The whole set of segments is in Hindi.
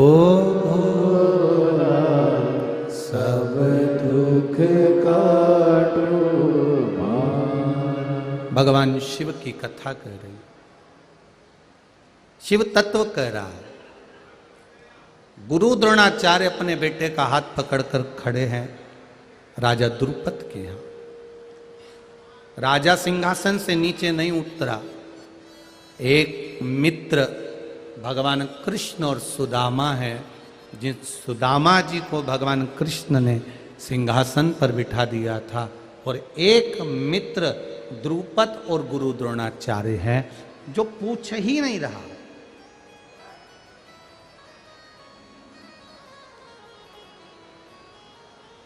भोला सब दुख काटो मान। भगवान शिव की कथा कर रही, शिव तत्व कह रहा है। गुरु द्रोणाचार्य अपने बेटे का हाथ पकड़कर खड़े हैं राजा द्रुपद के यहां। राजा सिंहासन से नीचे नहीं उतरा। एक मित्र भगवान कृष्ण और सुदामा है, जिस सुदामा जी को भगवान कृष्ण ने सिंहासन पर बिठा दिया था, और एक मित्र द्रुपद और गुरु द्रोणाचार्य है जो पूछ ही नहीं रहा।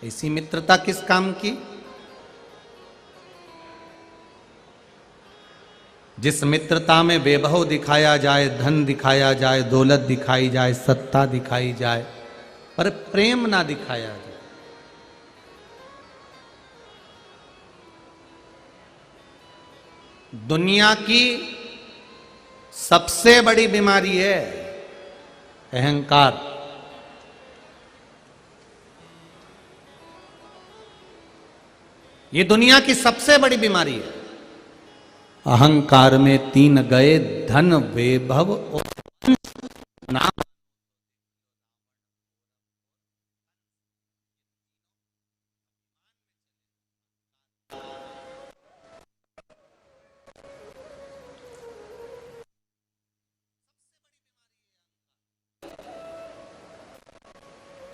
ऐसी मित्रता किस काम की? जिस मित्रता में वैभव दिखाया जाए, धन दिखाया जाए, दौलत दिखाई जाए, सत्ता दिखाई जाए, पर प्रेम ना दिखाया जाए। दुनिया की सबसे बड़ी बीमारी है अहंकार। ये दुनिया की सबसे बड़ी बीमारी है। अहंकार में तीन गए, धन, वैभव और नाम।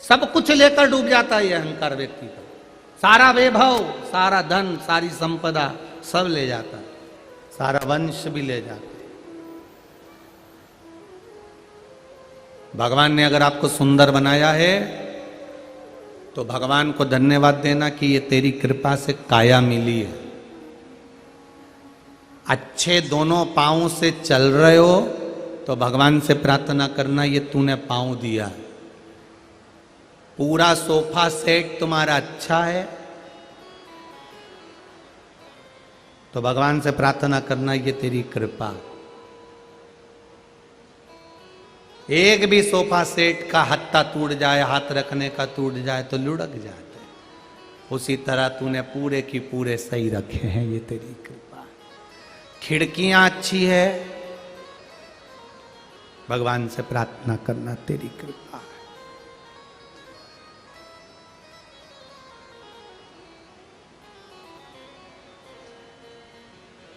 सब कुछ लेकर डूब जाता है ये अहंकार व्यक्ति का। सारा वैभव, सारा धन, सारी संपदा सब ले जाता है, सारा वंश भी ले जाता है। भगवान ने अगर आपको सुंदर बनाया है तो भगवान को धन्यवाद देना कि ये तेरी कृपा से काया मिली है। अच्छे दोनों पांवों से चल रहे हो तो भगवान से प्रार्थना करना ये तूने पांव दिया है। पूरा सोफा सेट तुम्हारा अच्छा है तो भगवान से प्रार्थना करना ये तेरी कृपा। एक भी सोफा सेट का हत्था टूट जाए, हाथ रखने का टूट जाए तो लुढ़क जाते। उसी तरह तूने पूरे की पूरे सही रखे हैं, ये तेरी कृपा। खिड़कियां अच्छी है, भगवान से प्रार्थना करना तेरी कृपा है।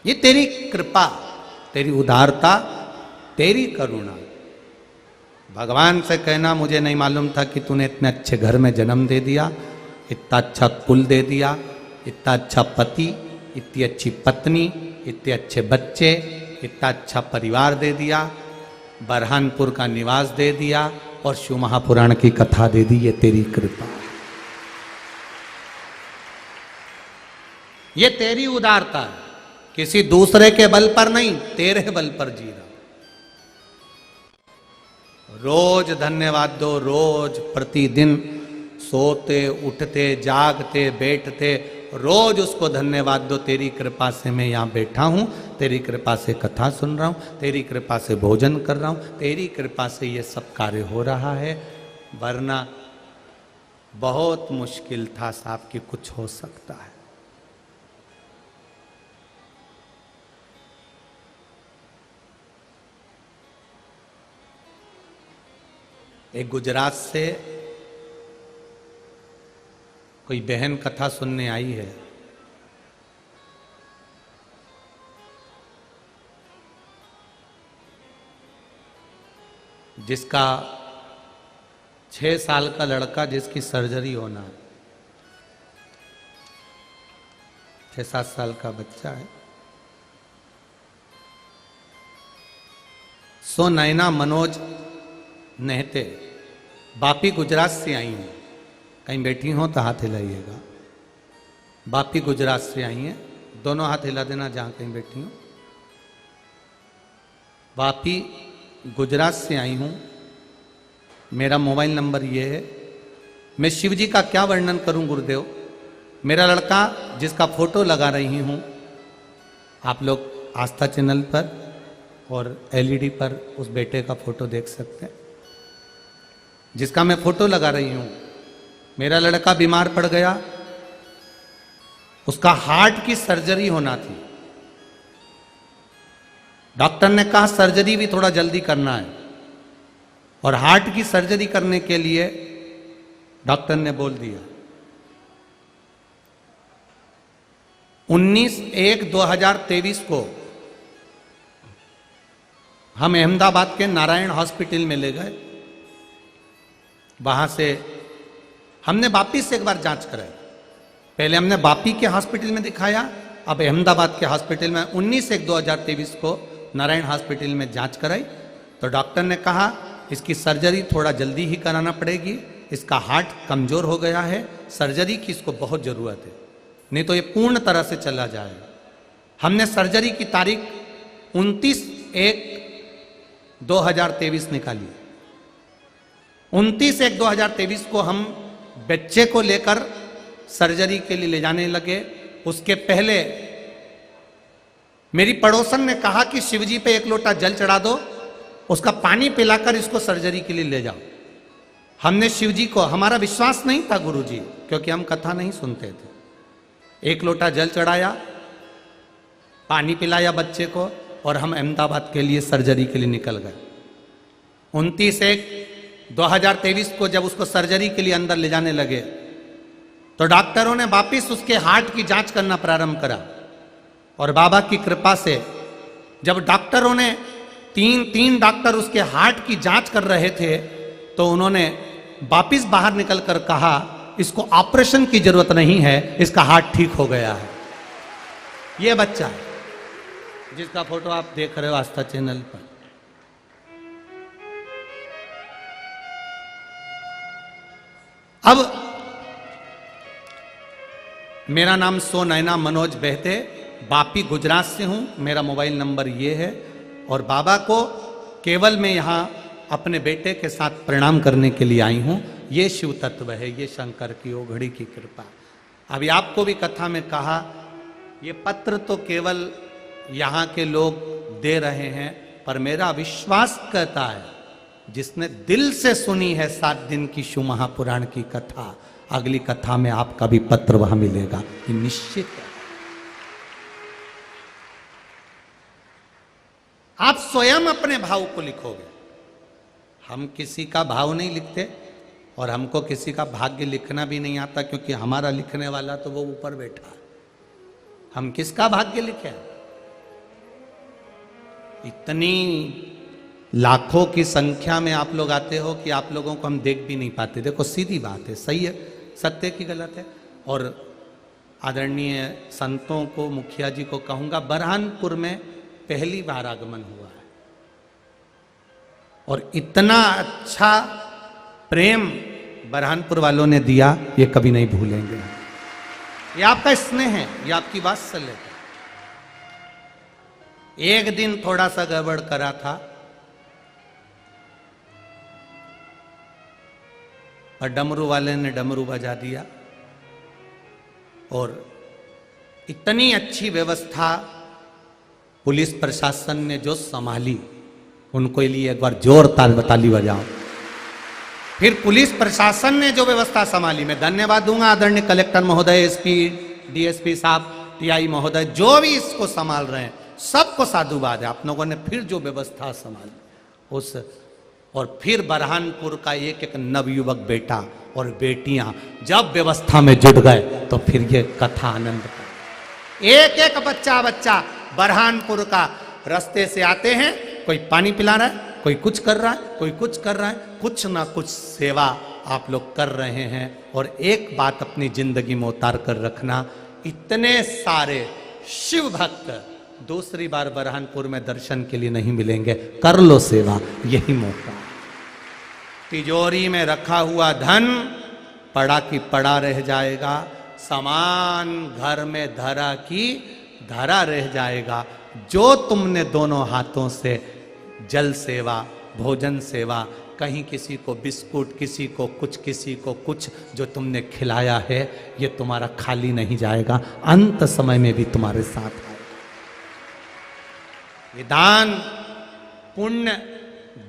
ये तेरी कृपा, तेरी उदारता, तेरी करुणा। भगवान से कहना मुझे नहीं मालूम था कि तूने इतने अच्छे घर में जन्म दे दिया, इतना अच्छा कुल दे दिया, इतना अच्छा पति, इतनी अच्छी पत्नी, इतने अच्छे बच्चे, इतना अच्छा परिवार दे दिया, बरहानपुर का निवास दे दिया और शिव महापुराण की कथा दे दी। ये तेरी कृपा, ये तेरी उदारता है। किसी दूसरे के बल पर नहीं, तेरे बल पर जी रहा। रोज धन्यवाद दो, रोज प्रतिदिन सोते उठते जागते बैठते रोज उसको धन्यवाद दो। तेरी कृपा से मैं यहाँ बैठा हूँ, तेरी कृपा से कथा सुन रहा हूँ, तेरी कृपा से भोजन कर रहा हूँ, तेरी कृपा से ये सब कार्य हो रहा है। वरना बहुत मुश्किल था साहब कि कुछ हो सकता है। एक गुजरात से कोई बहन कथा सुनने आई है। जिसका 6 साल का लड़का जिसकी सर्जरी होना है, 6-7 साल का बच्चा है। सो नैना मनोज नहते बापी गुजरात से आई हैं। कहीं बैठी हो तो हाथ हिलाइएगा। बापी गुजरात से आई हैं, दोनों हाथ हिला देना जहां कहीं बैठी हो। बापी गुजरात से आई हूं, मेरा मोबाइल नंबर ये है। मैं शिव जी का क्या वर्णन करूं गुरुदेव। मेरा लड़का जिसका फोटो लगा रही हूं, आप लोग आस्था चैनल पर और एलईडी पर उस बेटे का फोटो देख सकते हैं। जिसका मैं फोटो लगा रही हूं, मेरा लड़का बीमार पड़ गया, उसका हार्ट की सर्जरी होना थी। डॉक्टर ने कहा सर्जरी भी थोड़ा जल्दी करना है, और हार्ट की सर्जरी करने के लिए डॉक्टर ने बोल दिया 19/1/2023 को हम अहमदाबाद के नारायण हॉस्पिटल में ले गए। वहां से हमने वापिस से एक बार जांच कराई। पहले हमने वापी के हॉस्पिटल में दिखाया, अब अहमदाबाद के हॉस्पिटल में 19/1/2023 को नारायण हॉस्पिटल में जांच कराई। तो डॉक्टर ने कहा इसकी सर्जरी थोड़ा जल्दी ही कराना पड़ेगी, इसका हार्ट कमजोर हो गया है, सर्जरी की इसको बहुत जरूरत है, नहीं तो ये पूर्ण तरह से चला जाएगा। हमने सर्जरी की तारीख 29/1/2023 निकाली। 29/1/2023 को हम बच्चे को लेकर सर्जरी के लिए ले जाने लगे। उसके पहले मेरी पड़ोसन ने कहा कि शिवजी पे 1 लोटा जल चढ़ा दो, उसका पानी पिलाकर इसको सर्जरी के लिए ले जाओ। हमने शिवजी को, हमारा विश्वास नहीं था गुरुजी, क्योंकि हम कथा नहीं सुनते थे। 1 लोटा जल चढ़ाया, पानी पिलाया बच्चे को, और हम अहमदाबाद के लिए सर्जरी के लिए निकल गए। 29/1/2023 को जब उसको सर्जरी के लिए अंदर ले जाने लगे तो डॉक्टरों ने वापिस उसके हार्ट की जांच करना प्रारंभ करा। और बाबा की कृपा से जब डॉक्टरों ने तीन डॉक्टर उसके हार्ट की जांच कर रहे थे, तो उन्होंने वापिस बाहर निकलकर कहा इसको ऑपरेशन की जरूरत नहीं है, इसका हार्ट ठीक हो गया है। यह बच्चा है जिसका फोटो आप देख रहे हो आस्था चैनल पर। अब मेरा नाम सोनैना मनोज बहते, वापी गुजरात से हूं, मेरा मोबाइल नंबर ये है। और बाबा को केवल मैं यहां अपने बेटे के साथ प्रणाम करने के लिए आई हूं। ये शिव तत्व है, ये शंकर की ओघड़ी की कृपा। अभी आपको भी कथा में कहा, ये पत्र तो केवल यहां के लोग दे रहे हैं, पर मेरा विश्वास कहता है जिसने दिल से सुनी है 7 दिन की शिव महापुराण की कथा, अगली कथा में आपका भी पत्र वहां मिलेगा, ये निश्चित है। आप स्वयं अपने भाव को लिखोगे। हम किसी का भाव नहीं लिखते, और हमको किसी का भाग्य लिखना भी नहीं आता, क्योंकि हमारा लिखने वाला तो वो ऊपर बैठा है। हम किसका भाग्य लिखे? इतनी लाखों की संख्या में आप लोग आते हो कि आप लोगों को हम देख भी नहीं पाते। देखो सीधी बात है, सही है, सत्य की गलत है। और आदरणीय संतों को, मुखिया जी को कहूंगा, बरहानपुर में पहली बार आगमन हुआ है, और इतना अच्छा प्रेम बरहानपुर वालों ने दिया, ये कभी नहीं भूलेंगे। ये आपका स्नेह है, ये आपकी वात्सल्य है। एक दिन थोड़ा सा गड़बड़ करा था, और डमरू वाले ने डमरू बजा दिया, और इतनी अच्छी व्यवस्था पुलिस प्रशासन ने जो संभाली, उनको लिए एक बार जोरदार ताली बजाओ। फिर पुलिस प्रशासन ने जो व्यवस्था संभाली, मैं धन्यवाद दूंगा आदरणीय कलेक्टर महोदय, एसपी, डीएसपी साहब, टीआई महोदय, जो भी इसको संभाल रहे हैं, सबको साधुवाद है। आप लोगों ने फिर जो व्यवस्था संभाली उस, और फिर बरहानपुर का एक एक नवयुवक बेटा और बेटियां जब व्यवस्था में जुट गए, तो फिर ये कथा आनंद का। एक एक बच्चा बरहानपुर का रास्ते से आते हैं, कोई पानी पिला रहा है, कोई कुछ कर रहा है, कोई कुछ कर रहा है, कुछ ना कुछ सेवा आप लोग कर रहे हैं। और एक बात अपनी जिंदगी में उतार कर रखना, इतने सारे शिव भक्त दूसरी बार बरहानपुर में दर्शन के लिए नहीं मिलेंगे। कर लो सेवा, यही मौका। तिजोरी में रखा हुआ धन पड़ा की पड़ा रह जाएगा, सामान घर में धरा की धरा रह जाएगा। जो तुमने दोनों हाथों से जल सेवा, भोजन सेवा, कहीं किसी को बिस्कुट, किसी को कुछ जो तुमने खिलाया है, ये तुम्हारा खाली नहीं जाएगा, अंत समय में भी तुम्हारे साथ आएगा। ये दान, पुण्य,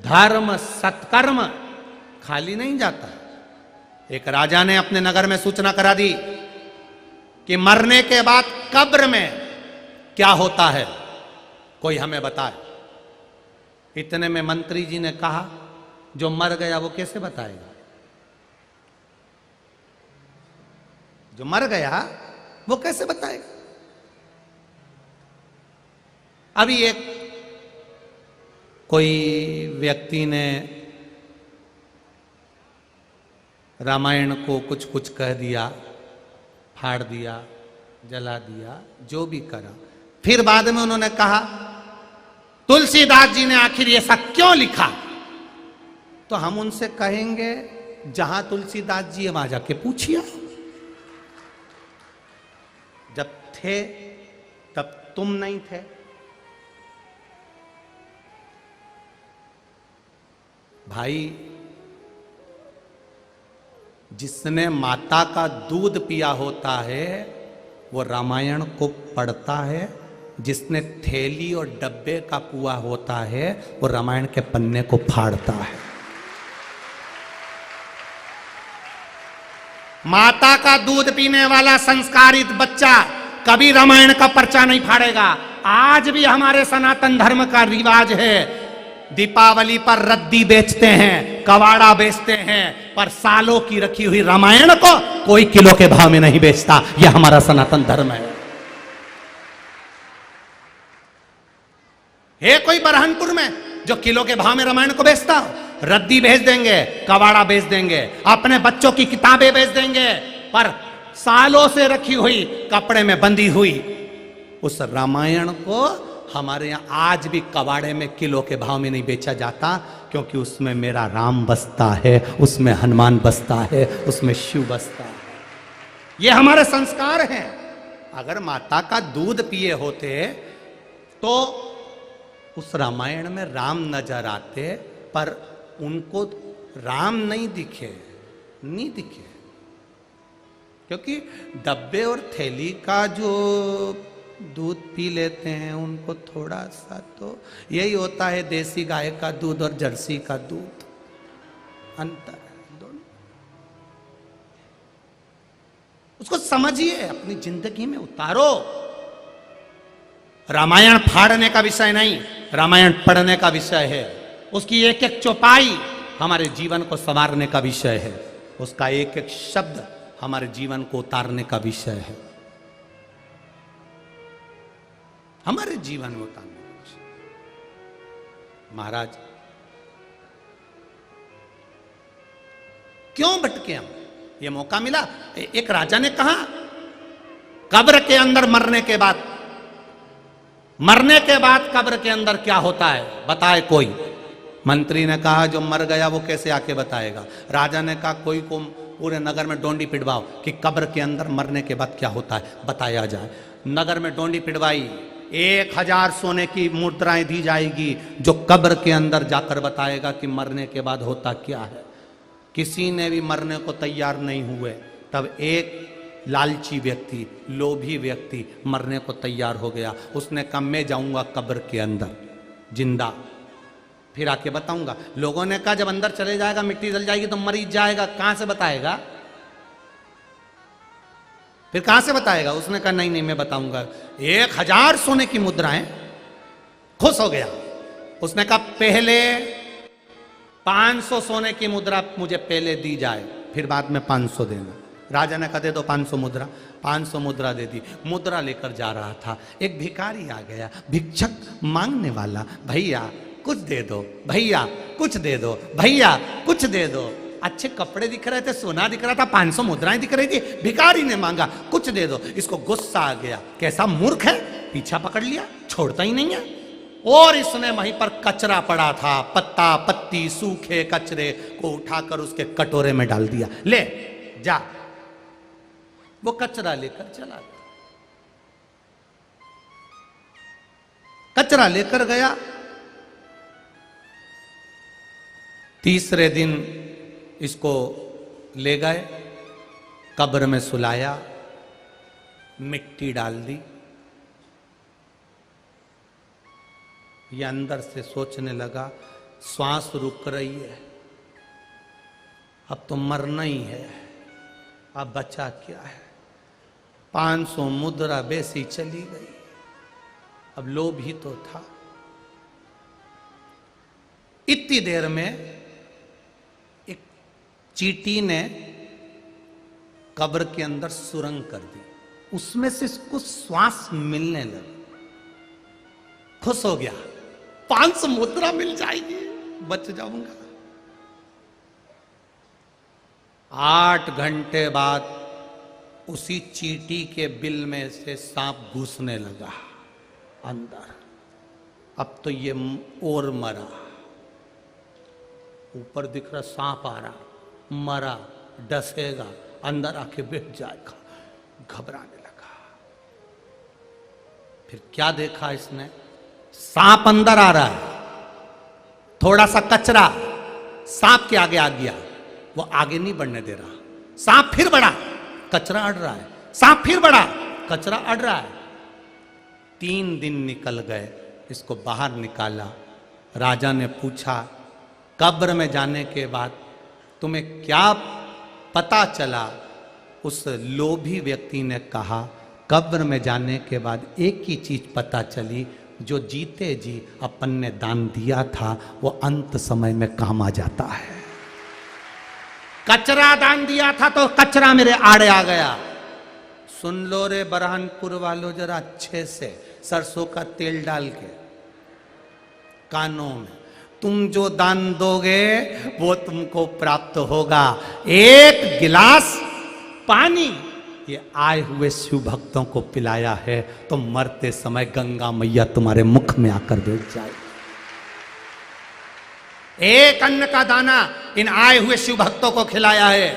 धर्म, सत्कर्म, खाली नहीं जाता। एक राजा ने अपने नगर में सूचना करा दी कि मरने के बाद कब्र में क्या होता है, कोई हमें बताए। इतने में मंत्री जी ने कहा, जो मर गया वो कैसे बताएगा? जो मर गया वो कैसे बताएगा? अभी एक कोई व्यक्ति ने रामायण को कुछ कुछ कह दिया, फाड़ दिया, जला दिया, जो भी करा। फिर बाद में उन्होंने कहा तुलसीदास जी ने आखिर ये सब क्यों लिखा? तो हम उनसे कहेंगे जहां तुलसीदास जी है वहां जाके पूछिए। जब थे तब तुम नहीं थे। भाई, जिसने माता का दूध पिया होता है वो रामायण को पढ़ता है, जिसने थैली और डब्बे का पुआ होता है वो रामायण के पन्ने को फाड़ता है। माता का दूध पीने वाला संस्कारित बच्चा कभी रामायण का पर्चा नहीं फाड़ेगा। आज भी हमारे सनातन धर्म का रिवाज है, दीपावली पर रद्दी बेचते हैं, कवाड़ा बेचते हैं, पर सालों की रखी हुई रामायण को कोई किलो के भाव में नहीं बेचता। यह हमारा सनातन धर्म है। कोई बरहनपुर में जो किलो के भाव में रामायण को बेचता हो? रद्दी बेच देंगे, कवाड़ा बेच देंगे, अपने बच्चों की किताबें बेच देंगे, पर सालों से रखी हुई कपड़े में बंधी हुई उस रामायण को हमारे यहां आज भी कबाड़े में किलो के भाव में नहीं बेचा जाता, क्योंकि उसमें मेरा राम बसता है, उसमें हनुमान बसता है, उसमें शिव बसता है। ये हमारे संस्कार हैं। अगर माता का दूध पिए होते तो उस रामायण में राम नजर आते, पर उनको राम नहीं दिखे, क्योंकि डब्बे और थैली का जो दूध पी लेते हैं उनको थोड़ा सा तो यही होता है देसी गाय का दूध और जर्सी का दूध, अंतर है दोनों। उसको समझिए, अपनी जिंदगी में उतारो। रामायण फाड़ने का विषय नहीं, रामायण पढ़ने का विषय है। उसकी एक एक चौपाई हमारे जीवन को संवारने का विषय है, उसका एक एक शब्द हमारे जीवन को उतारने का विषय है, हमारे जीवन में उतारने का विषय। महाराज, क्यों भटके हम? ये मौका मिला। एक राजा ने कहा कब्र के अंदर मरने के बाद कब्र के अंदर क्या होता है, बताए कोई। मंत्री ने कहा जो मर गया वो कैसे आके बताएगा। राजा ने कहा कोई को पूरे नगर में डोंडी पिटवाओ कि कब्र के अंदर मरने के बाद क्या होता है बताया जाए। नगर में डोंडी पिटवाई, 1000 सोने की मुद्राएं दी जाएगी, जो कब्र के अंदर जाकर बताएगा कि मरने के बाद होता क्या है। किसी ने भी मरने को तैयार नहीं हुए, तब एक लालची व्यक्ति, लोभी व्यक्ति मरने को तैयार हो गया। उसने कहा मैं जाऊंगा कब्र के अंदर जिंदा, फिर आके बताऊंगा। लोगों ने कहा जब अंदर चले जाएगा मिट्टी जल जाएगी तो मरीज जाएगा, कहां से बताएगा? फिर कहां से बताएगा? उसने कहा नहीं मैं बताऊंगा। 1000 सोने की मुद्राएं। खुश हो गया। उसने कहा पहले 500 सोने की मुद्रा मुझे पहले दी जाए, फिर बाद में 500 देना। राजा ने कहा दे दो 500 मुद्रा। 500 मुद्रा दे दी। मुद्रा लेकर जा रहा था, एक भिखारी आ गया, भिक्षक मांगने वाला। भैया कुछ दे दो, भैया कुछ दे दो, भैया कुछ दे दो। अच्छे कपड़े दिख रहे थे, सोना दिख रहा था, 500 मुद्राएं दिख रही थी। भिखारी ने मांगा कुछ दे दो। इसको गुस्सा आ गया, कैसा मूर्ख है, पीछा पकड़ लिया, छोड़ता ही नहीं है। और इसने वहीं पर कचरा पड़ा था, पत्ता पत्ती सूखे कचरे को उठाकर उसके कटोरे में डाल दिया। ले जा। वो कचरा लेकर चला गया। कचरा लेकर गया। तीसरे दिन इसको ले गए, कब्र में सुलाया, मिट्टी डाल दी। ये अंदर से सोचने लगा, श्वास रुक रही है, अब तो मरना ही है, अब बचा क्या है। 500 मुद्रा बेसी चली गई, अब लोभ ही तो था। इतनी देर में एक चींटी ने कब्र के अंदर सुरंग कर दी, उसमें से इसको श्वास मिलने लगा, खुश हो गया, 500 मुद्रा मिल जाएगी, बच जाऊंगा। 8 घंटे बाद उसी चींटी के बिल में से सांप घुसने लगा अंदर। अब तो ये और मरा, ऊपर दिख रहा सांप आ रहा, मरा, डसेगा, अंदर आके बैठ जाएगा, घबराने लगा। फिर क्या देखा इसने, सांप अंदर आ रहा है, थोड़ा सा कचरा सांप के आगे आ गया, वो आगे नहीं बढ़ने दे रहा, सांप फिर बढ़ा, कचरा अड़ रहा है, सांप फिर बढ़ा, कचरा अड़ रहा है। 3 दिन निकल गए, इसको बाहर निकाला। राजा ने पूछा, कब्र में जाने के बाद तुम्हें क्या पता चला? उस लोभी व्यक्ति ने कहा, कब्र में जाने के बाद एक ही चीज पता चली, जो जीते जी अपन ने दान दिया था वो अंत समय में काम आ जाता है। कचरा दान दिया था तो कचरा मेरे आड़े आ गया। सुन लो रे बरहानपुर वालों, जरा अच्छे से सरसों का तेल डाल के कानों में, तुम जो दान दोगे वो तुमको प्राप्त होगा। एक गिलास पानी ये आए हुए शिव भक्तों को पिलाया है तो मरते समय गंगा मैया तुम्हारे मुख में आकर बैठ जाए। एक अन्न का दाना इन आए हुए शिव भक्तों को खिलाया है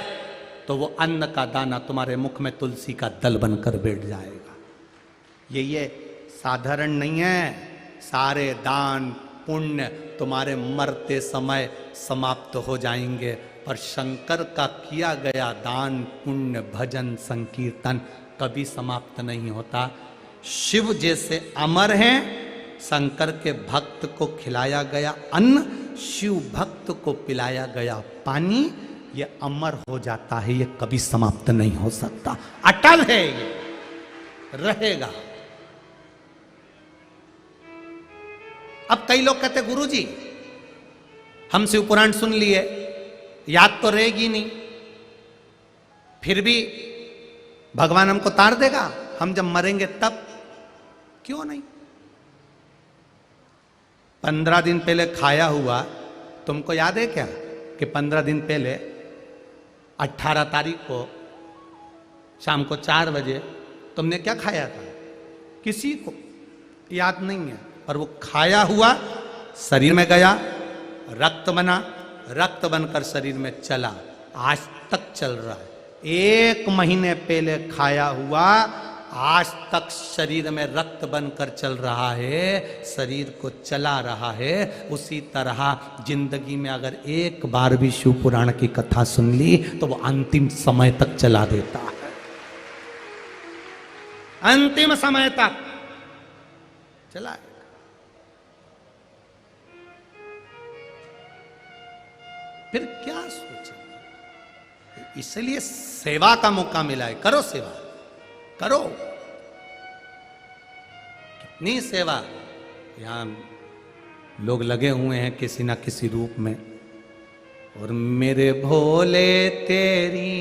तो वो अन्न का दाना तुम्हारे मुख में तुलसी का दल बनकर बैठ जाएगा। ये साधारण नहीं है, सारे दान पुण्य तुम्हारे मरते समय समाप्त हो जाएंगे, पर शंकर का किया गया दान पुण्य भजन संकीर्तन कभी समाप्त नहीं होता। शिव जैसे अमर हैं, शंकर के भक्त को खिलाया गया अन्न, शिव भक्त को पिलाया गया पानी, ये अमर हो जाता है, ये कभी समाप्त नहीं हो सकता, अटल है, ये रहेगा। अब कई लोग कहते गुरुजी हम शिव पुराण सुन लिए, याद तो रहेगी नहीं, फिर भी भगवान हमको तार देगा, हम जब मरेंगे तब। क्यों नहीं? 15 दिन पहले खाया हुआ तुमको याद है क्या कि 15 दिन पहले 18 तारीख को शाम को 4 बजे तुमने क्या खाया था? किसी को याद नहीं है, पर वो खाया हुआ शरीर में गया, रक्त बना, रक्त बनकर शरीर में चला, आज तक चल रहा है। 1 महीने पहले खाया हुआ आज तक शरीर में रक्त बनकर चल रहा है, शरीर को चला रहा है। उसी तरह जिंदगी में अगर एक बार भी शिव पुराण की कथा सुन ली तो वो अंतिम समय तक चला देता है, अंतिम समय तक चला। फिर क्या सोचेंगे? इसलिए सेवा का मौका मिला है, करो सेवा, करो। कितनी सेवा, यहां लोग लगे हुए हैं किसी ना किसी रूप में। और मेरे भोले तेरी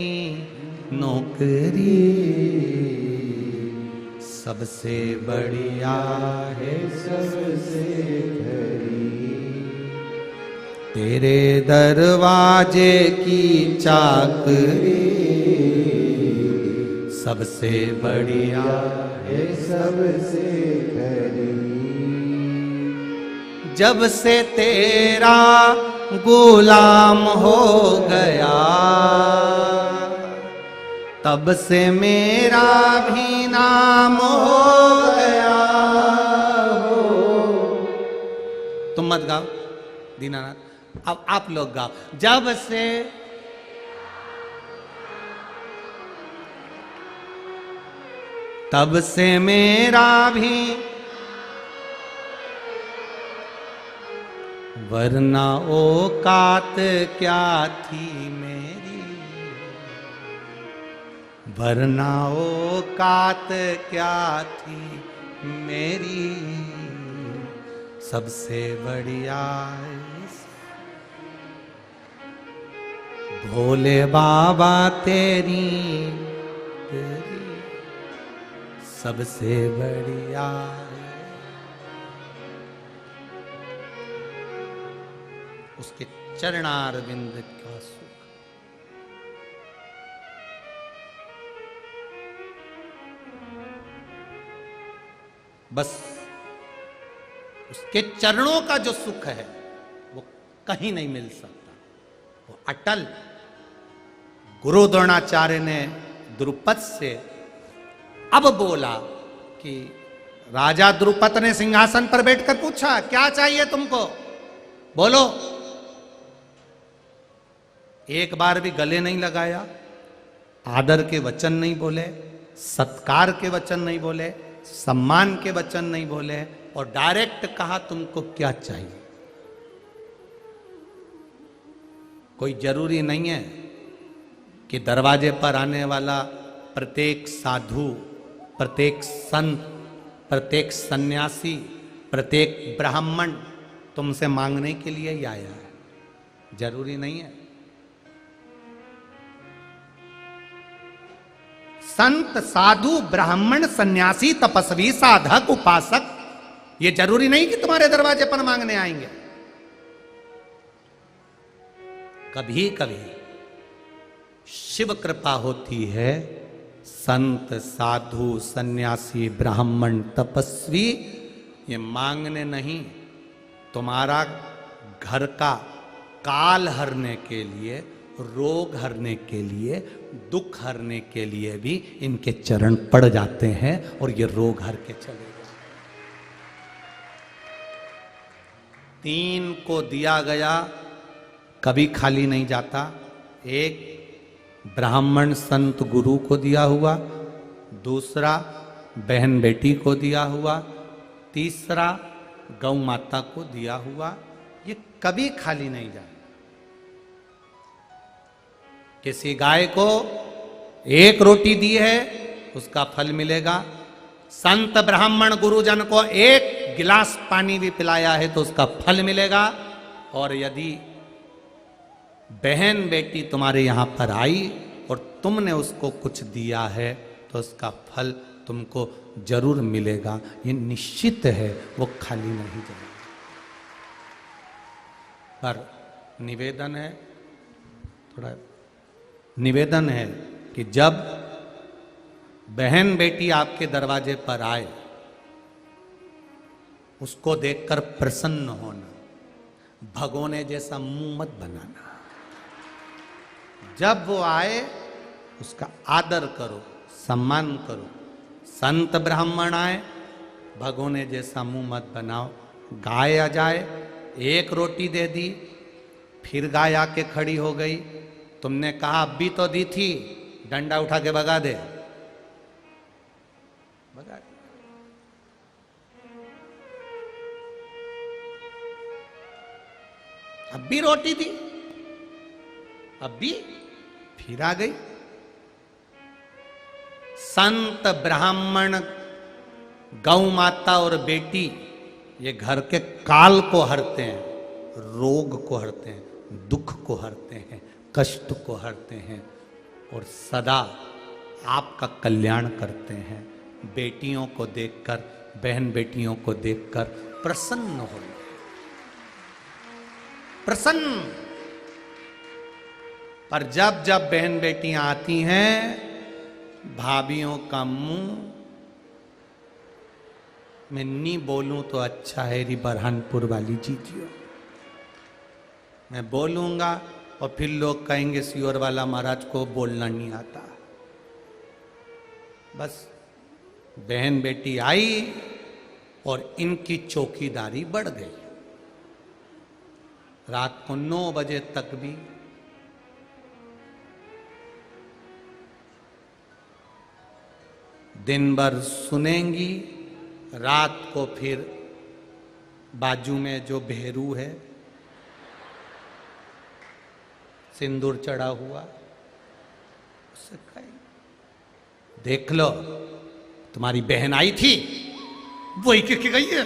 नौकरी सबसे बढ़िया है, सबसे खरी, तेरे दरवाजे की चाकरी सबसे बढ़िया है, सबसे खरी। जब से तेरा गुलाम हो गया तब से मेरा भी नाम हो गया हो। तुम मत गाओ दीनानाथ, अब आप लोग गाओ। जब से तब से मेरा भी, वरना औकात क्या थी मेरी। वरना औकात क्या थी मेरी, सबसे बढ़िया भोले बाबा तेरी तेरी सबसे बढ़िया। उसके चरणारविंद का सुख। बस उसके चरणों का जो सुख है वो कहीं नहीं मिल सकता, वो अटल। गुरु द्रोणाचार्य ने द्रुपद से अब बोला कि राजा द्रुपद ने सिंहासन पर बैठकर पूछा, क्या चाहिए तुमको, बोलो। एक बार भी गले नहीं लगाया, आदर के वचन नहीं बोले, सत्कार के वचन नहीं बोले, सम्मान के वचन नहीं बोले, और डायरेक्ट कहा तुमको क्या चाहिए। कोई जरूरी नहीं है कि दरवाजे पर आने वाला प्रत्येक साधु, प्रत्येक संत, प्रत्येक सन्यासी, प्रत्येक ब्राह्मण तुमसे मांगने के लिए ही आया है, जरूरी नहीं है। संत, साधु, ब्राह्मण, सन्यासी, तपस्वी, साधक, उपासक, ये जरूरी नहीं कि तुम्हारे दरवाजे पर मांगने आएंगे। कभी कभी शिव कृपा होती है, संत, साधु, सन्यासी, ब्राह्मण, तपस्वी ये मांगने नहीं, तुम्हारा घर का काल हरने के लिए, रोग हरने के लिए, दुख हरने के लिए भी इनके चरण पड़ जाते हैं और ये रोग हर के चले जाते। 3 को दिया गया कभी खाली नहीं जाता। एक ब्राह्मण संत गुरु को दिया हुआ, दूसरा बहन बेटी को दिया हुआ, तीसरा गौ माता को दिया हुआ, ये कभी खाली नहीं जाता। किसी गाय को 1 रोटी दी है उसका फल मिलेगा, संत ब्राह्मण गुरुजन को 1 गिलास पानी भी पिलाया है तो उसका फल मिलेगा। और यदि बहन बेटी तुम्हारे यहां पर आई और तुमने उसको कुछ दिया है तो उसका फल तुमको जरूर मिलेगा, ये निश्चित है, वो खाली नहीं जाएगा। पर निवेदन है, थोड़ा निवेदन है कि जब बहन बेटी आपके दरवाजे पर आए उसको देखकर प्रसन्न होना, भगोने जैसा मुंह मत बनाना। जब वो आए उसका आदर करो, सम्मान करो। संत ब्राह्मण आए, भगोने जैसा मुंह मत बनाओ। गाय आ जाए, 1 रोटी दे दी, फिर गाय आके खड़ी हो गई, तुमने कहा अब भी तो दी थी, डंडा उठा के भगा दे, भगा दे। अब भी रोटी दी, अब भी फिर आ गई। संत ब्राह्मण, गौ माता और बेटी ये घर के काल को हरते हैं, रोग को हरते हैं, दुख को हरते हैं, कष्ट को हरते हैं और सदा आपका कल्याण करते हैं। बेटियों को देखकर, बहन बेटियों को देखकर प्रसन्न हो, प्रसन्न। पर जब जब बहन बेटियां आती हैं, भाभियों का मुंह, मैं नहीं बोलूं तो अच्छा है री बरहानपुर वाली जीजियो, मैं बोलूंगा और फिर लोग कहेंगे सियोर वाला महाराज को बोलना नहीं आता। बस बहन बेटी आई और इनकी चौकीदारी बढ़ गई। रात को 9 बजे तक भी दिन भर सुनेंगी, रात को फिर बाजू में जो भेरू है सिंदूर चढ़ा हुआ उससे कहेंगे। देख लो, तुम्हारी बहन आई थी, वही के गई है,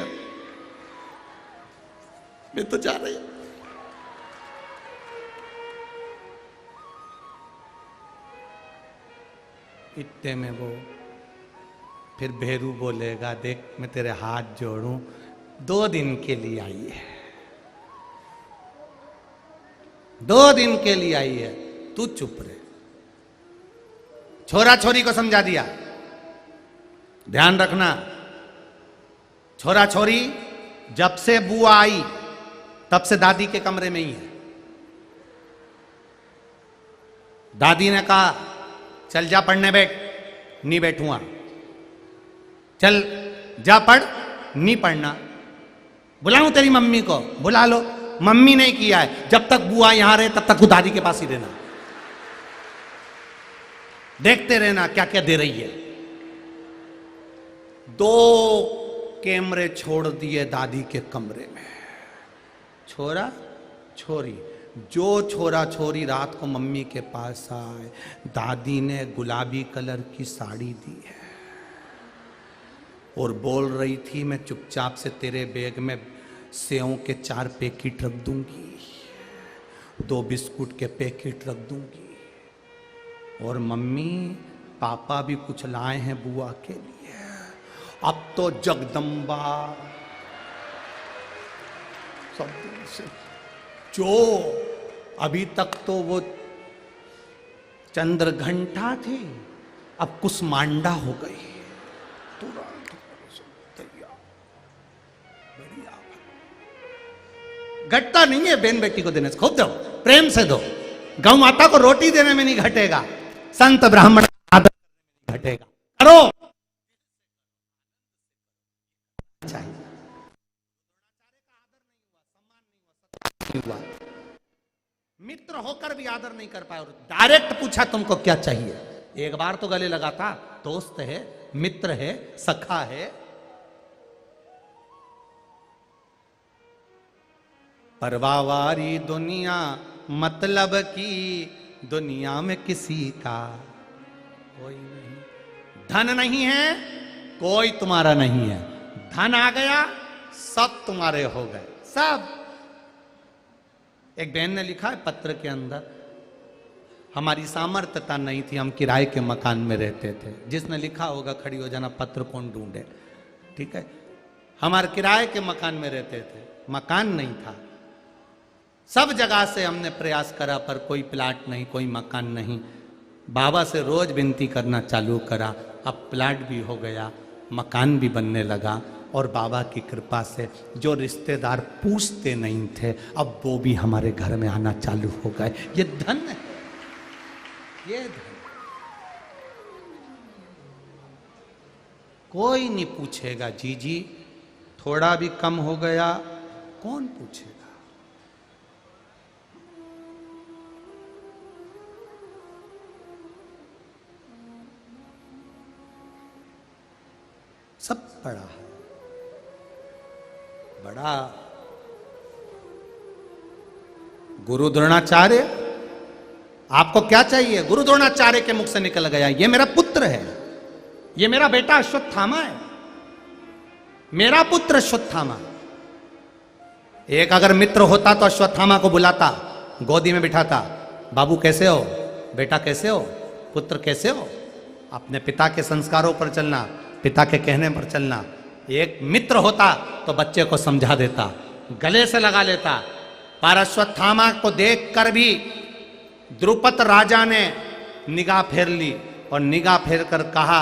मैं तो जा रही हूं। इतने में वो फिर भेरू बोलेगा, देख मैं तेरे हाथ जोड़ूं, 2 दिन के लिए आई है, 2 दिन के लिए आई है, तू चुप रहे। छोरा छोरी को समझा दिया, ध्यान रखना, छोरा छोरी जब से बुआ आई तब से दादी के कमरे में ही है। दादी ने कहा चल जा पढ़ने बैठ, नहीं बैठूंगा, चल जा पढ़, नहीं पढ़ना, बुलाऊं तेरी मम्मी को, बुला लो, मम्मी नहीं किया है, जब तक बुआ यहां रहे तब तक वो दादी के पास ही रहना, देखते रहना क्या क्या दे रही है। 2 कैमरे छोड़ दिए दादी के कमरे में, छोरा छोरी, जो छोरा छोरी रात को मम्मी के पास आए, दादी ने गुलाबी कलर की साड़ी दी है और बोल रही थी मैं चुपचाप से तेरे बैग में सेव के 4 पैकेट रख दूंगी, 2 बिस्कुट के पैकेट रख दूंगी, और मम्मी पापा भी कुछ लाए हैं बुआ के लिए। अब तो जगदम्बा सब से, जो अभी तक तो वो चंद्र घंटा थी, अब कुसमांडा हो गई, तुरंत बढ़िया। घटता नहीं है बहन बेटी को देने से, खूब दो, प्रेम से दो, गौ माता को रोटी देने में नहीं घटेगा, संत ब्राह्मण आदर में घटेगा, करो चाहिए। हुआ मित्र होकर भी आदर नहीं कर पाए, और डायरेक्ट पूछा तुमको क्या चाहिए, एक बार तो गले लगा था, दोस्त है, मित्र है, सखा है, परवावारी दुनिया मतलब की दुनिया में किसी का कोई नहीं, धन नहीं है कोई तुम्हारा नहीं है, धन आ गया सब तुम्हारे हो गए, सब। एक बहन ने लिखा है पत्र के अंदर, हमारी सामर्थ्यता नहीं थी, हम किराए के मकान में रहते थे, जिसने लिखा होगा खड़ी हो जाना, पत्र कौन ढूंढे, ठीक है, हमारे किराए के मकान में रहते थे, मकान नहीं था, सब जगह से हमने प्रयास करा पर कोई प्लाट नहीं, कोई मकान नहीं, बाबा से रोज विनती करना चालू करा, अब प्लाट भी हो गया, मकान भी बनने लगा, और बाबा की कृपा से जो रिश्तेदार पूछते नहीं थे अब वो भी हमारे घर में आना चालू हो गए। ये धन है, ये धन। कोई नहीं पूछेगा जी थोड़ा भी कम हो गया, कौन पूछेगा। सब पड़ा है, बड़ा गुरु द्रोणाचार्य, आपको क्या चाहिए? गुरु द्रोणाचार्य के मुख से निकल गया, ये मेरा पुत्र है, ये मेरा बेटा अश्वत्थामा है, मेरा पुत्र अश्वत्थामा। एक अगर मित्र होता तो अश्वत्थामा को बुलाता, गोदी में बिठाता, बाबू कैसे हो, बेटा कैसे हो, पुत्र कैसे हो, अपने पिता के संस्कारों पर चलना, पिता के कहने पर चलना। एक मित्र होता तो बच्चे को समझा देता, गले से लगा लेता। पर अश्वत्थामा को देखकर भी द्रुपद राजा ने निगाह फेर ली और निगाह फेर कर कहा,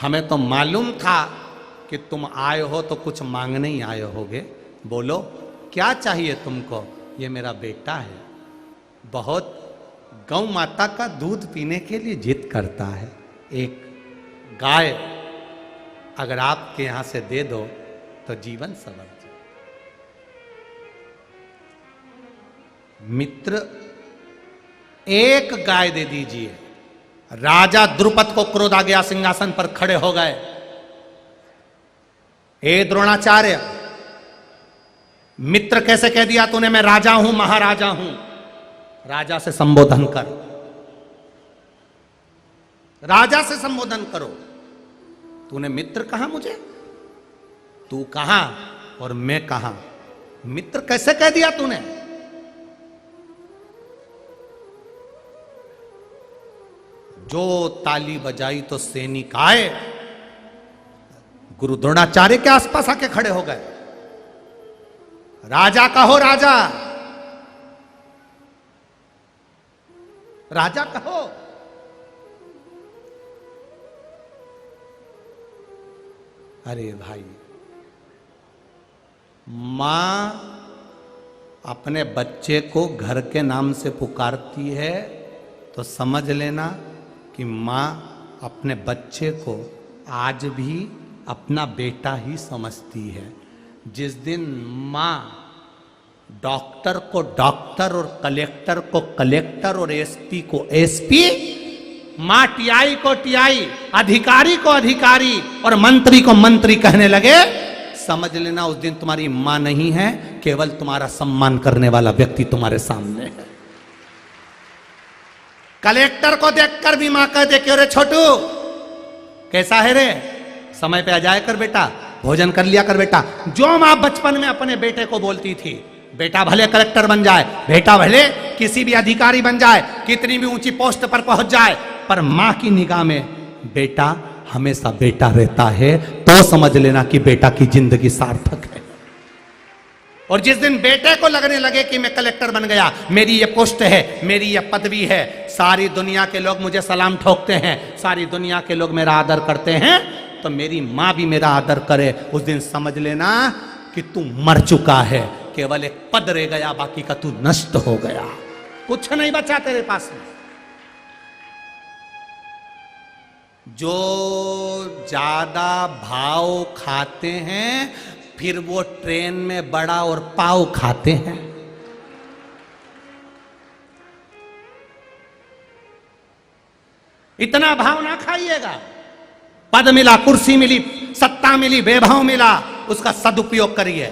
हमें तो मालूम था कि तुम आए हो तो कुछ मांगने ही आए होगे, बोलो क्या चाहिए तुमको। ये मेरा बेटा है, बहुत गौ माता का दूध पीने के लिए जिद करता है, एक गाय अगर आपके यहां से दे दो तो जीवन संवर जाए। मित्र एक गाय दे दीजिए। राजा द्रुपद को क्रोध आ गया, सिंहासन पर खड़े हो गए। ए द्रोणाचार्य, मित्र कैसे कह दिया तूने, मैं राजा हूं, महाराजा हूं, राजा से संबोधन कर। राजा से संबोधन करो। तूने मित्र कहा मुझे? तू कहा और मैं कहा? मित्र कैसे कह दिया तूने? जो ताली बजाई तो सैनिक आए। गुरु द्रोणाचार्य के आसपास आके खड़े हो गए। राजा कहो, राजा, राजा कहो। अरे भाई, मां अपने बच्चे को घर के नाम से पुकारती है तो समझ लेना कि मां अपने बच्चे को आज भी अपना बेटा ही समझती है। जिस दिन मां डॉक्टर को डॉक्टर और कलेक्टर को कलेक्टर और एसपी को एसपी, मां टीआई को टीआई, अधिकारी को अधिकारी और मंत्री को मंत्री कहने लगे, समझ लेना उस दिन तुम्हारी मां नहीं है, केवल तुम्हारा सम्मान करने वाला व्यक्ति तुम्हारे सामने है। कलेक्टर को देखकर भी मां कह दे कि अरे छोटू कैसा है रे, समय पे आ जाया कर बेटा, भोजन कर लिया कर बेटा। जो मां बचपन में अपने बेटे को बोलती थी, बेटा भले कलेक्टर बन जाए, बेटा भले किसी भी अधिकारी बन जाए, कितनी भी ऊंची पोस्ट पर पहुंच जाए, पर मां की निगाह में बेटा हमेशा बेटा रहता है, तो समझ लेना कि बेटा की जिंदगी सार्थक है। और जिस दिन बेटे को लगने लगे कि मैं कलेक्टर बन गया, मेरी ये पोस्ट है, मेरी ये पदवी है, सारी दुनिया के लोग मुझे सलाम ठोकते हैं, सारी दुनिया के लोग मेरा आदर करते हैं, तो मेरी मां भी मेरा आदर करे, उस दिन समझ लेना कि तू मर चुका है, केवल एक पद रह गया, बाकी का तू नष्ट हो गया, कुछ नहीं बचा तेरे पास में। जो ज्यादा भाव खाते हैं फिर वो ट्रेन में बड़ा और पाव खाते हैं। इतना भाव ना खाइएगा। पद मिला, कुर्सी मिली, सत्ता मिली, वैभव मिला, उसका सदुपयोग करिए।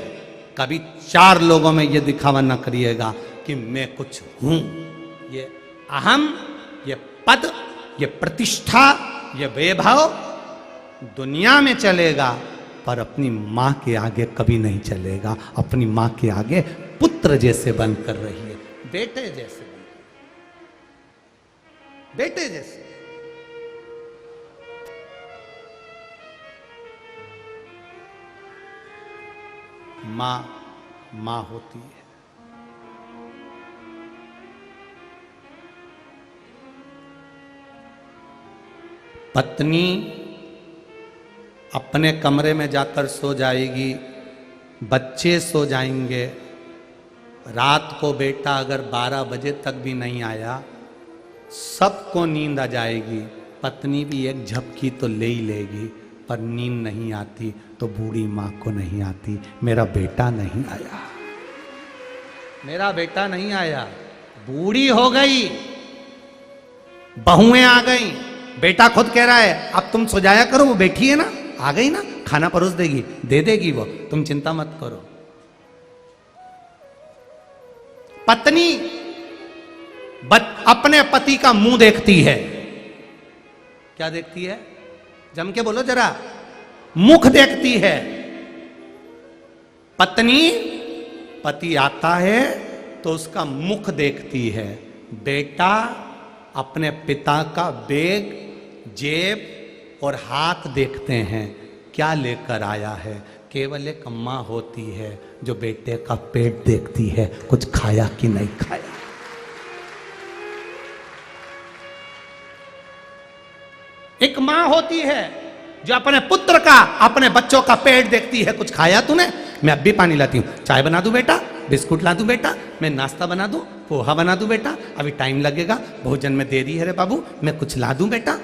कभी 4 लोगों में यह दिखावा ना करिएगा कि मैं कुछ हूं। ये अहम, ये पद, ये प्रतिष्ठा, ये वैभव दुनिया में चलेगा, पर अपनी मां के आगे कभी नहीं चलेगा। अपनी मां के आगे पुत्र जैसे बनकर रहिए, बेटे जैसे, बेटे जैसे। मां मां होती है। पत्नी अपने कमरे में जाकर सो जाएगी, बच्चे सो जाएंगे। रात को बेटा अगर 12 बजे तक भी नहीं आया, सबको नींद आ जाएगी। पत्नी भी एक झपकी तो ले ही लेगी, पर नींद नहीं आती तो बूढ़ी माँ को नहीं आती, मेरा बेटा नहीं आया, मेरा बेटा नहीं आया। बूढ़ी हो गई, बहुएं आ गई, बेटा खुद कह रहा है अब तुम सो जाया करो, वो बैठी है ना, आ गई ना, खाना परोस देगी, दे देगी वो, तुम चिंता मत करो। पत्नी अपने पति का मुंह देखती है। क्या देखती है? जम के बोलो जरा। मुख देखती है। पत्नी, पति आता है तो उसका मुख देखती है। बेटा अपने पिता का बैग, जेब और हाथ देखते हैं, क्या लेकर आया है। केवल एक मां होती है जो बेटे का पेट देखती है, कुछ खाया कि नहीं खाया। एक मां होती है जो अपने पुत्र का, अपने बच्चों का पेट देखती है, कुछ खाया तूने? मैं अब भी पानी लाती हूं, चाय बना दूं बेटा, बिस्कुट ला दूं बेटा, मैं नाश्ता बना दूं, पोहा बना दूं बेटा, अभी टाइम लगेगा, भोजन में देरी है रे बाबू, मैं कुछ ला दूं बेटा।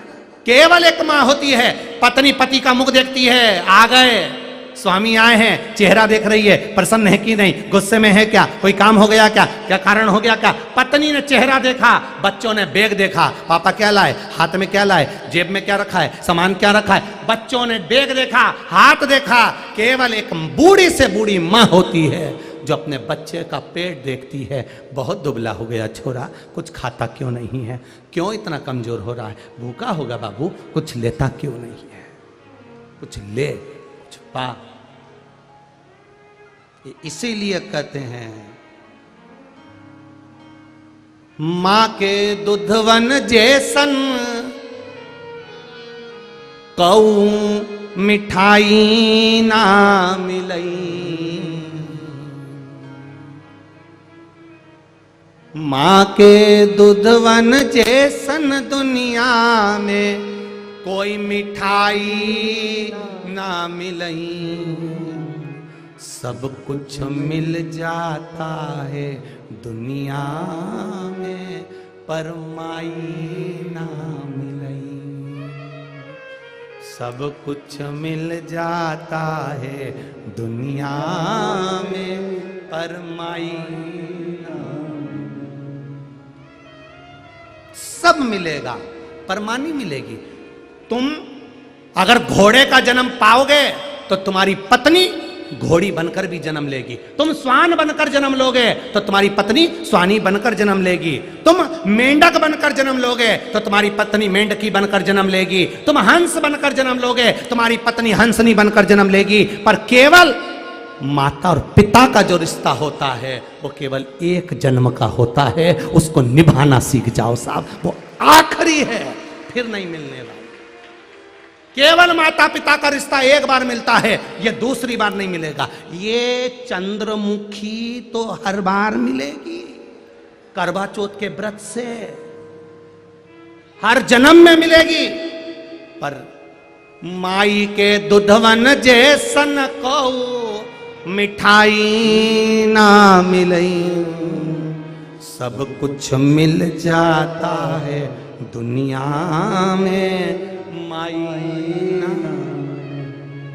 केवल एक मां होती है। पत्नी पति का मुख देखती है, आ गए, स्वामी आए हैं, चेहरा देख रही है, प्रसन्न है कि नहीं, गुस्से में है क्या, कोई काम हो गया क्या, क्या कारण हो गया क्या। पत्नी ने चेहरा देखा, बच्चों ने बैग देखा, पापा क्या लाए, हाथ में क्या लाए, जेब में क्या रखा है, सामान क्या रखा है। बच्चों ने बैग देखा, हाथ देखा। केवल एक बूढ़ी से बूढ़ी मां होती है जो अपने बच्चे का पेट देखती है, बहुत दुबला हो गया छोरा, कुछ खाता क्यों नहीं है, क्यों इतना कमजोर हो रहा है, भूखा होगा बाबू, कुछ लेता क्यों नहीं है, कुछ ले, कुछ पा। इसीलिए कहते हैं मां के दुधवन जैसन कऊ मिठाई ना मिलई, मां के दुधवन जैसन दुनिया में कोई मिठाई ना मिलई, सब कुछ मिल जाता है दुनिया में पर माई ना मिलई, सब कुछ मिल जाता है दुनिया में पर माई ना, सब मिलेगा पर मां नहीं मिलेगी। तुम अगर घोड़े का जन्म पाओगे तो तुम्हारी पत्नी घोड़ी बनकर भी जन्म लेगी, तुम स्वान बनकर जन्म लोगे तो तुम्हारी पत्नी स्वानी बनकर जन्म लेगी, तुम मेंढक बनकर जन्म लोगे तो तुम्हारी पत्नी मेंढकी बनकर जन्म लेगी, तुम हंस बनकर जन्म लोगे तुम्हारी पत्नी हंसनी बनकर जन्म लेगी, पर केवल माता और पिता का जो रिश्ता होता है वो केवल एक जन्म का होता है, उसको निभाना सीख जाओ साहब, वो आखिरी है, फिर नहीं मिलने वाला। केवल माता पिता का रिश्ता एक बार मिलता है, ये दूसरी बार नहीं मिलेगा। ये चंद्रमुखी तो हर बार मिलेगी, करवा चौथ के व्रत से हर जन्म में मिलेगी, पर माई के दुधवन जैसन को मिठाई ना मिलई, सब कुछ मिल जाता है दुनिया में माई ना।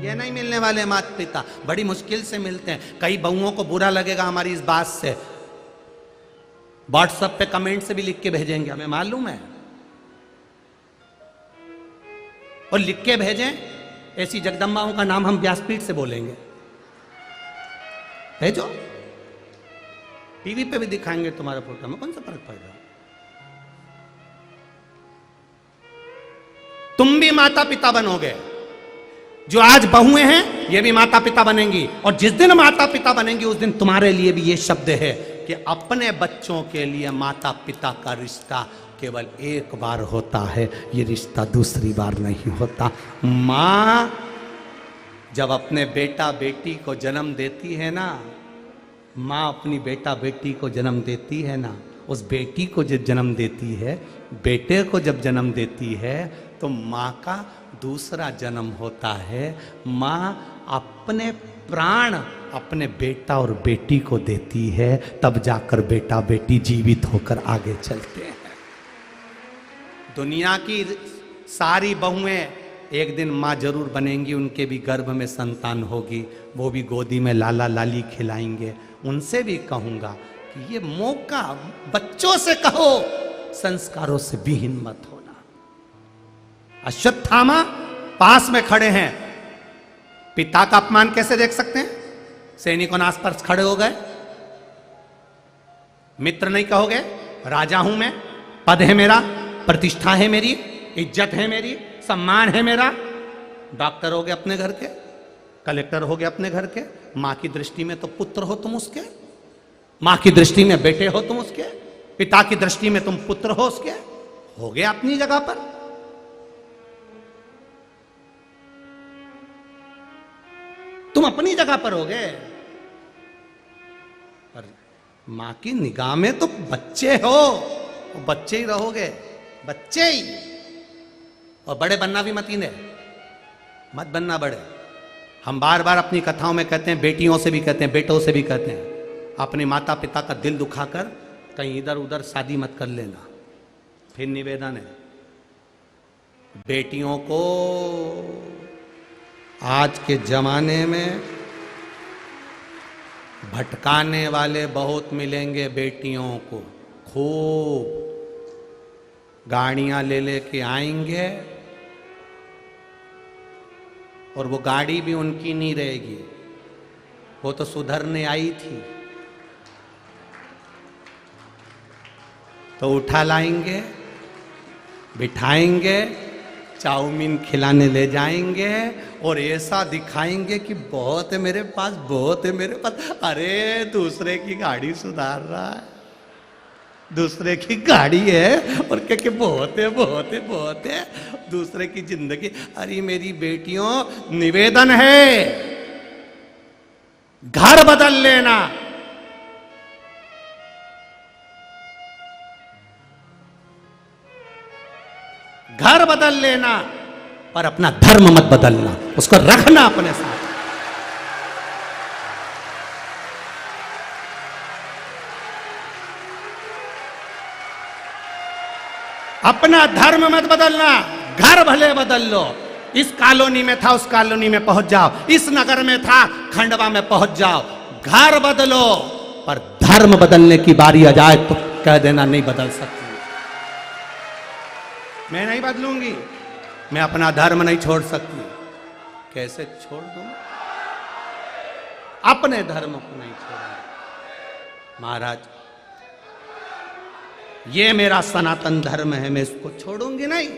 ये नहीं मिलने वाले माता पिता, बड़ी मुश्किल से मिलते हैं। कई बहुओं को बुरा लगेगा हमारी इस बात से, व्हाट्सएप पे कमेंट से भी लिख के भेजेंगे, हमें मालूम है, और लिख के भेजें ऐसी जगदम्बाओं का नाम हम व्यासपीठ से बोलेंगे, भेजो, टीवी पे भी दिखाएंगे तुम्हारा फोटो, में कौन सा फर्क पड़ रहा। तुम भी माता पिता बनोगे, जो आज बहुएं हैं ये भी माता पिता बनेंगी, और जिस दिन माता पिता बनेंगी उस दिन तुम्हारे लिए भी ये शब्द है कि अपने बच्चों के लिए माता पिता का रिश्ता केवल एक बार होता है, ये रिश्ता दूसरी बार नहीं होता। मां जब अपने बेटा बेटी को जन्म देती है ना, मां अपनी बेटा बेटी को जन्म देती है ना, उस बेटी को जब जन्म देती है, बेटे को जब जन्म देती है, तो मां का दूसरा जन्म होता है। मां अपने प्राण अपने बेटा और बेटी को देती है, तब जाकर बेटा बेटी जीवित होकर आगे चलते हैं। दुनिया की सारी बहुएं एक दिन माँ जरूर बनेंगी, उनके भी गर्भ में संतान होगी, वो भी गोदी में लाला लाली खिलाएंगे। उनसे भी कहूँगा कि ये मौका बच्चों से कहो, संस्कारों से विहीन मत होना। अश्वत्थामा पास में खड़े हैं, पिता का अपमान कैसे देख सकते हैं? सैनिकों ने आसपास खड़े हो गए, मित्र नहीं कहोगे, राजा हूं मैं, पद है मेरा, प्रतिष्ठा है मेरी, इज्जत है मेरी, सम्मान है मेरा। डॉक्टर हो गए अपने घर के, कलेक्टर हो गए अपने घर के, मां की दृष्टि में तो पुत्र हो तुम उसके, मां की दृष्टि में बेटे हो तुम उसके, पिता की दृष्टि में तुम पुत्र हो उसके, हो गए अपनी जगह पर। तुम अपनी जगह पर हो गए, पर मां की निगाह में तो बच्चे हो, बच्चे ही रहोगे, बच्चे ही। और बड़े बनना भी मत ही है, मत बनना बड़े। हम बार बार अपनी कथाओं में कहते हैं, बेटियों से भी कहते हैं, बेटों से भी कहते हैं, अपने माता पिता का दिल दुखाकर कहीं इधर उधर शादी मत कर लेना। फिर निवेदन है, बेटियों को आज के जमाने में भटकाने वाले बहुत मिलेंगे। बेटियों को खूब गाड़ियां ले लेके आएंगे, और वो गाड़ी भी उनकी नहीं रहेगी, वो तो सुधरने आई थी, तो उठा लाएंगे, बिठाएंगे, चाउमीन खिलाने ले जाएंगे और ऐसा दिखाएंगे कि बहुत है मेरे पास, बहुत है मेरे पास। अरे दूसरे की गाड़ी सुधार रहा है, दूसरे की गाड़ी है और क्या बहुत है, बहुत है, बहुत है। दूसरे की जिंदगी। अरे मेरी बेटियों, निवेदन है, घर बदल लेना। घर बदल लेना, पर अपना धर्म मत बदलना, उसको रखना अपने साथ। अपना धर्म मत बदलना, घर भले बदल लो। इस कॉलोनी में था, उस कॉलोनी में पहुंच जाओ, इस नगर में था, खंडवा में पहुंच जाओ। घर बदलो, पर धर्म बदलने की बारी आ जाए तो कह देना नहीं बदल सकती, मैं नहीं बदलूंगी, मैं अपना धर्म नहीं छोड़ सकती। कैसे छोड़ दूं? अपने धर्म को नहीं छोड़ा। महाराज, ये मेरा सनातन धर्म है, मैं इसको छोड़ूंगी नहीं।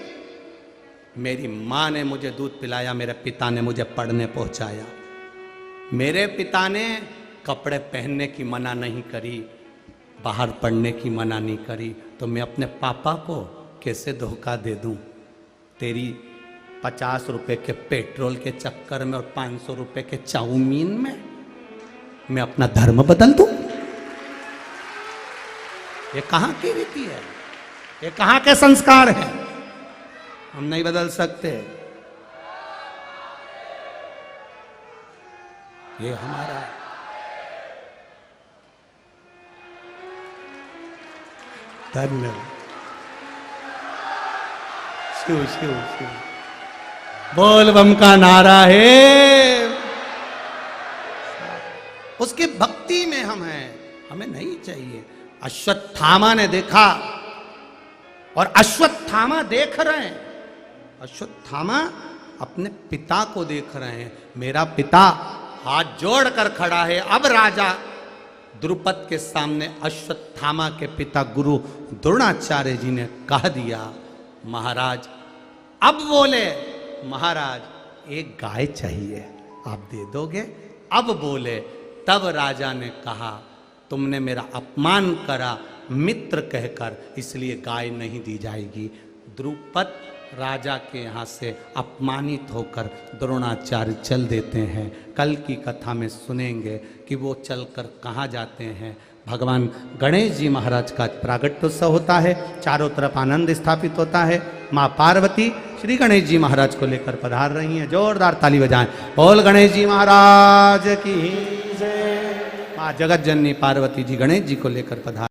मेरी माँ ने मुझे दूध पिलाया, मेरे पिता ने मुझे पढ़ने पहुंचाया, मेरे पिता ने कपड़े पहनने की मना नहीं करी, बाहर पढ़ने की मना नहीं करी, तो मैं अपने पापा को कैसे धोखा दे दूं? तेरी 50 रुपए के पेट्रोल के चक्कर में और 500 रुपए के चाउमीन में मैं अपना धर्म बदल दूं? ये कहां की रीति है? ये कहां के संस्कार हैं? हम नहीं बदल सकते। ये हमारा धन्यवाद। शिव शिव शिव, बोल बम का नारा है। उसकी भक्ति में हम हैं, हमें नहीं चाहिए। अश्वत्थामा ने देखा और अश्वत्थामा देख रहे हैं, अश्वत्थामा अपने पिता को देख रहे हैं। मेरा पिता हाथ जोड़कर खड़ा है। अब राजा द्रुपद के सामने अश्वत्थामा के पिता गुरु द्रोणाचार्य जी ने कह दिया, महाराज, अब बोले, महाराज एक गाय चाहिए, आप दे दोगे? अब बोले। तब राजा ने कहा, तुमने मेरा अपमान करा मित्र कहकर, इसलिए गाय नहीं दी जाएगी। द्रुपद राजा के यहाँ से अपमानित होकर द्रोणाचार्य चल देते हैं। कल की कथा में सुनेंगे कि वो चलकर कहाँ जाते हैं। भगवान गणेश जी महाराज का प्रागट्योत्सव होता है, चारों तरफ आनंद स्थापित होता है। माँ पार्वती श्री गणेश जी महाराज को लेकर पधार रही हैं। जोरदार ताली बजाएं, बोल गणेश जी महाराज की जय। माँ जगत जननी पार्वती जी गणेश जी को लेकर पधार